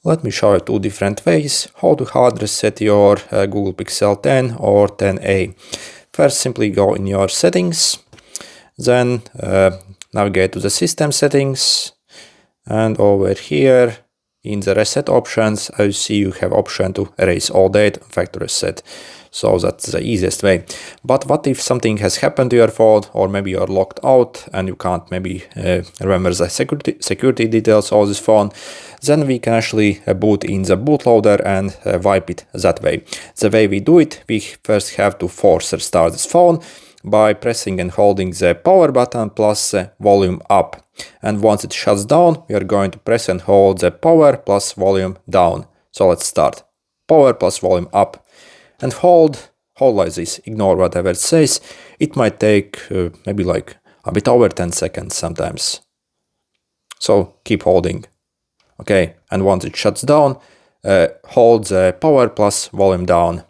Let me show you two different ways how to hard reset your Google Pixel 10 or 10a. First, simply go in your settings, then navigate to the system settings, and over here in the reset options, as you see, you have option to erase all data, factory reset. So that's the easiest way. But what if something has happened to your phone, or maybe you're locked out and you can't maybe remember the security details of this phone? Then we can actually boot in the bootloader and wipe it that way. The way we do it, we first have to force restart this phone by pressing and holding the power button plus volume up. And once it shuts down, we are going to press and hold the power plus volume down. So let's start. Power plus volume up. And hold like this, ignore whatever it says. It might take maybe like a bit over 10 seconds sometimes. So keep holding. Okay, and once it shuts down, hold the power plus volume down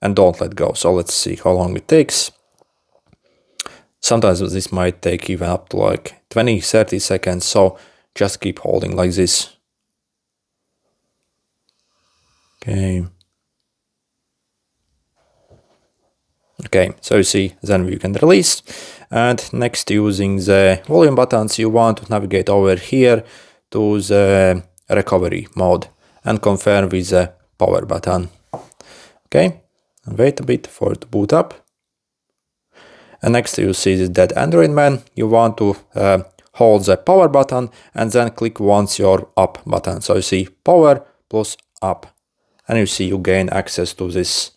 and don't let go. So let's see how long it takes. Sometimes this might take even up to like 20-30 seconds, so just keep holding like this. Okay, so you see, then you can release. And next, using the volume buttons, you want to navigate over here to the recovery mode and confirm with the power button. Okay, and wait a bit for it to boot up. And next you see this dead Android man. You want to hold the power button and then click once your up button. So you see power plus up, and you see you gain access to this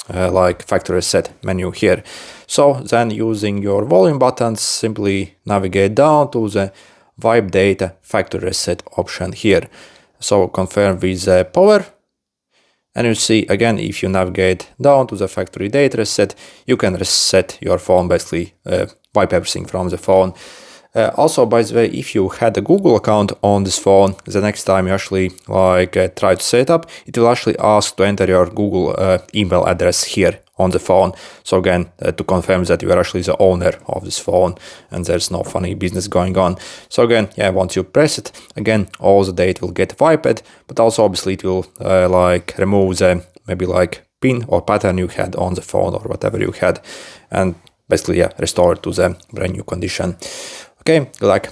like factory reset menu here. So then using your volume buttons, simply navigate down to the wipe data factory reset option here. So confirm with the power. And you see, again, if you navigate down to the factory data reset, you can reset your phone, basically wipe everything from the phone. Also, by the way, if you had a Google account on this phone, the next time you actually try to set up, it will actually ask to enter your Google email address here on the phone. So again, to confirm that you are actually the owner of this phone and there's no funny business going on. So again, yeah, once you press it, again, all the data will get wiped, but also obviously it will remove the maybe pin or pattern you had on the phone or whatever you had, and basically, yeah, restore it to the brand new condition. Okay, good luck.